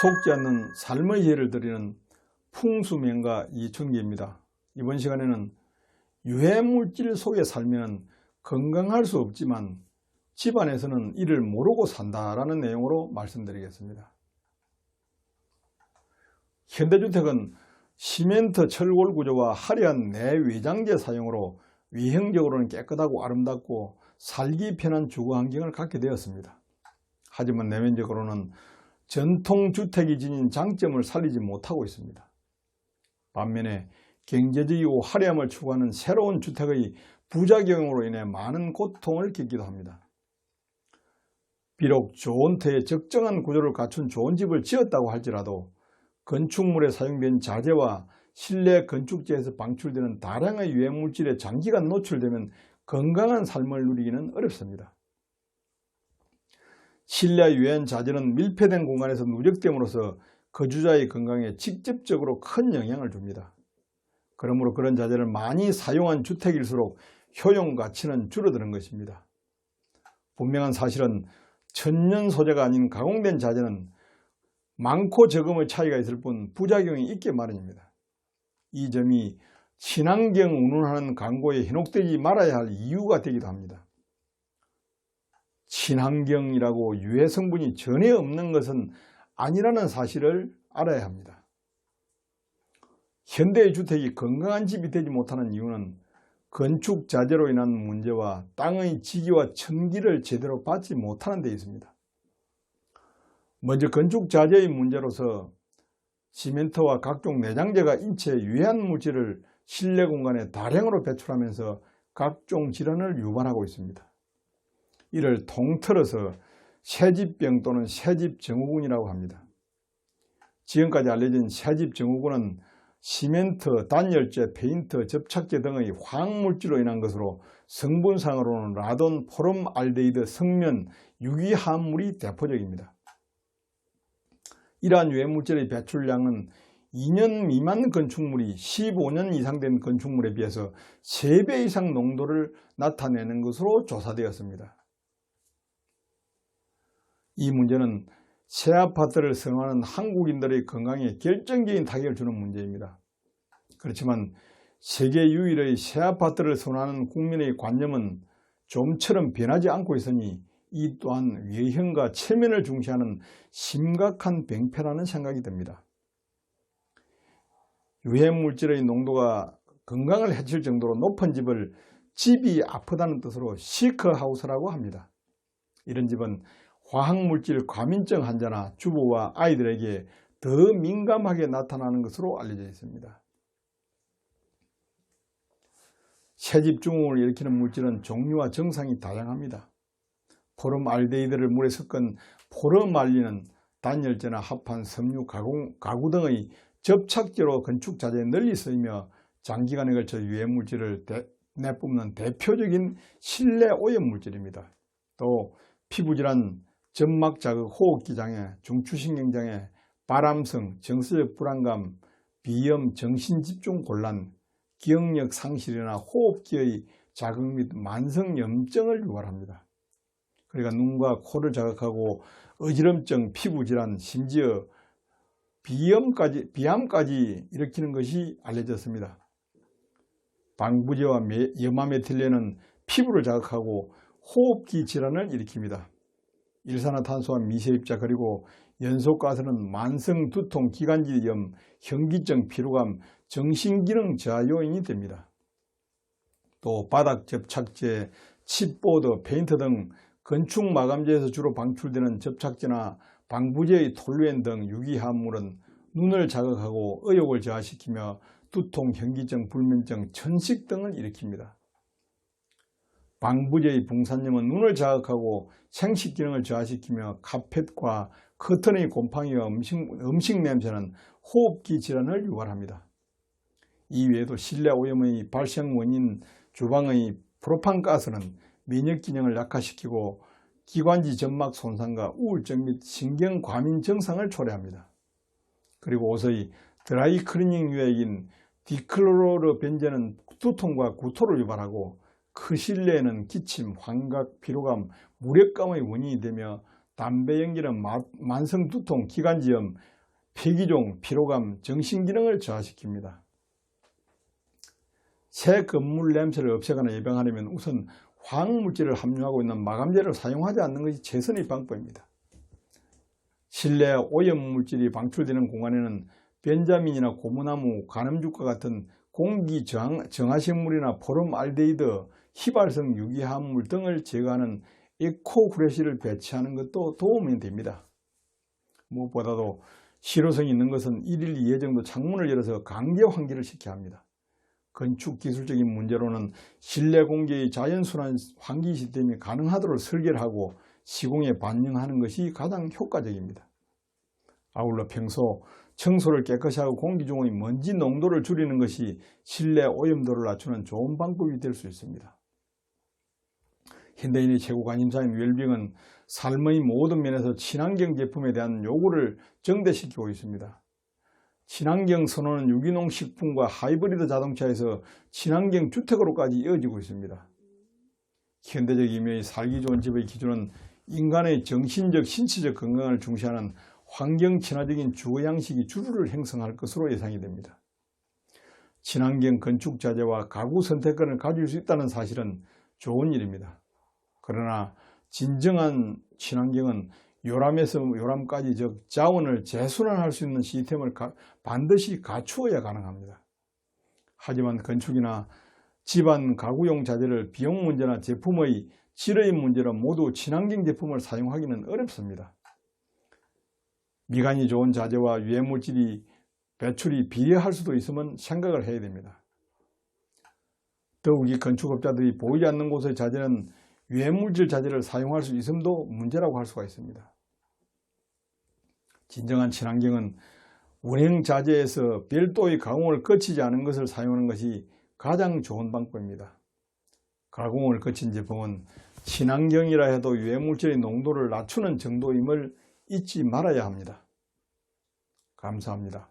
속지 않는 삶의 예를 드리는 풍수명가 이춘기입니다. 이번 시간에는 유해물질 속에 살면 건강할 수 없지만 집안에서는 이를 모르고 산다라는 내용으로 말씀드리겠습니다. 현대주택은 시멘트 철골 구조와 화려한 내외장재 사용으로 외형적으로는 깨끗하고 아름답고 살기 편한 주거 환경을 갖게 되었습니다. 하지만 내면적으로는 전통주택이 지닌 장점을 살리지 못하고 있습니다. 반면에 경제적이고 화려함을 추구하는 새로운 주택의 부작용으로 인해 많은 고통을 겪기도 합니다. 비록 좋은 터에 적정한 구조를 갖춘 좋은 집을 지었다고 할지라도 건축물에 사용된 자재와 실내 건축재에서 방출되는 다량의 유해물질에 장기간 노출되면 건강한 삶을 누리기는 어렵습니다. 실내 유해한 자재는 밀폐된 공간에서 누적됨으로써 거주자의 건강에 직접적으로 큰 영향을 줍니다. 그러므로 그런 자재를 많이 사용한 주택일수록 효용 가치는 줄어드는 것입니다. 분명한 사실은 천연 소재가 아닌 가공된 자재는 많고 적음의 차이가 있을 뿐 부작용이 있게 마련입니다. 이 점이 친환경 운운하는 광고에 현혹되지 말아야 할 이유가 되기도 합니다. 친환경이라고 유해 성분이 전혀 없는 것은 아니라는 사실을 알아야 합니다. 현대의 주택이 건강한 집이 되지 못하는 이유는 건축 자재로 인한 문제와 땅의 지기와 천기를 제대로 받지 못하는 데 있습니다. 먼저 건축 자재의 문제로서 시멘트와 각종 내장재가 인체에 유해한 물질을 실내 공간에 다량으로 배출하면서 각종 질환을 유발하고 있습니다. 이를 통틀어서 새집병 또는 새집증후군이라고 합니다. 지금까지 알려진 새집증후군은 시멘트, 단열재, 페인트, 접착제 등의 화학물질로 인한 것으로 성분상으로는 라돈, 포름알데히드, 성면, 유기화합물이 대표적입니다. 이러한 유해물질의 배출량은 2년 미만 건축물이 15년 이상 된 건축물에 비해서 3배 이상 농도를 나타내는 것으로 조사되었습니다. 이 문제는 새 아파트를 선호하는 한국인들의 건강에 결정적인 타격을 주는 문제입니다. 그렇지만 세계 유일의 새 아파트를 선호하는 국민의 관념은 좀처럼 변하지 않고 있으니 이 또한 외형과 체면을 중시하는 심각한 병폐라는 생각이 듭니다. 유해물질의 농도가 건강을 해칠 정도로 높은 집을 집이 아프다는 뜻으로 시크하우스라고 합니다. 이런 집은 화학물질 과민증 환자나 주부와 아이들에게 더 민감하게 나타나는 것으로 알려져 있습니다. 새집증후군을 일으키는 물질은 종류와 정상이 다양합니다. 포름알데히드를 물에 섞은 포름알리는 단열재나 합판, 섬유, 가구 등의 접착제로 건축자재에 널리 쓰이며 장기간에 걸쳐 유해물질을 내뿜는 대표적인 실내 오염물질입니다. 또 피부질환, 점막자극, 호흡기장애, 중추신경장애, 바람성, 정서적 불안감, 비염, 정신집중곤란, 기억력 상실이나 호흡기의 자극 및 만성염증을 유발합니다. 그러니까 눈과 코를 자극하고 어지럼증, 피부질환, 심지어 비암까지 일으키는 것이 알려졌습니다. 방부제와 염화메틸렌은 피부를 자극하고 호흡기 질환을 일으킵니다. 일산화탄소와 미세입자 그리고 연소가스는 만성 두통, 기관지염, 현기증, 피로감, 정신기능 저하 요인이 됩니다. 또 바닥 접착제, 칩보드, 페인트 등 건축 마감재에서 주로 방출되는 접착제나 방부제의 톨루엔 등 유기화합물은 눈을 자극하고 의욕을 저하시키며 두통, 현기증, 불면증, 천식 등을 일으킵니다. 방부제의 붕산염은 눈을 자극하고 생식 기능을 저하시키며 카펫과 커튼의 곰팡이와 음식 냄새는 호흡기 질환을 유발합니다. 이 외에도 실내 오염의 발생 원인 주방의 프로판가스는 면역 기능을 약화시키고 기관지 점막 손상과 우울증 및 신경과민 증상을 초래합니다. 그리고 옷의 드라이 클리닝 유액인 디클로르 벤젠은 두통과 구토를 유발하고 그 실내에는 기침, 환각, 피로감, 무력감의 원인이 되며 담배 연기는 만성 두통, 기관지염, 폐기종, 피로감, 정신기능을 저하시킵니다. 새 건물 냄새를 없애거나 예방하려면 우선 화학물질을 함유하고 있는 마감제를 사용하지 않는 것이 최선의 방법입니다. 실내 오염물질이 방출되는 공간에는 벤자민이나 고무나무, 간음죽과 같은 공기 정화식물이나 포름알데히드, 휘발성 유기화합물 등을 제거하는 에코후레쉬를 배치하는 것도 도움이 됩니다. 무엇보다도 실효성이 있는 것은 1일 2회 정도 창문을 열어서 강제 환기를 시켜야 합니다. 건축 기술적인 문제로는 실내 공기의 자연순환 환기 시스템이 가능하도록 설계를 하고 시공에 반영하는 것이 가장 효과적입니다. 아울러 평소 청소를 깨끗이 하고 공기 중의 먼지 농도를 줄이는 것이 실내 오염도를 낮추는 좋은 방법이 될 수 있습니다. 현대인의 최고 관심사인 웰빙은 삶의 모든 면에서 친환경 제품에 대한 요구를 증대시키고 있습니다. 친환경 선호는 유기농 식품과 하이브리드 자동차에서 친환경 주택으로까지 이어지고 있습니다. 현대적 의미의 살기 좋은 집의 기준은 인간의 정신적, 신체적 건강을 중시하는 환경 친화적인 주거 양식이 주류를 형성할 것으로 예상이 됩니다. 친환경 건축 자재와 가구 선택권을 가질 수 있다는 사실은 좋은 일입니다. 그러나 진정한 친환경은 요람에서 요람까지 즉 자원을 재순환할 수 있는 시스템을 반드시 갖추어야 가능합니다. 하지만 건축이나 집안 가구용 자재를 비용 문제나 제품의 질의 문제로 모두 친환경 제품을 사용하기는 어렵습니다. 미관이 좋은 자재와 유해물질이 배출이 비례할 수도 있으면 생각을 해야 됩니다. 더욱이 건축업자들이 보이지 않는 곳의 자재는 유해물질 자재를 사용할 수 있음도 문제라고 할 수가 있습니다. 진정한 친환경은 운행 자재에서 별도의 가공을 거치지 않은 것을 사용하는 것이 가장 좋은 방법입니다. 가공을 거친 제품은 친환경이라 해도 유해물질의 농도를 낮추는 정도임을 잊지 말아야 합니다. 감사합니다.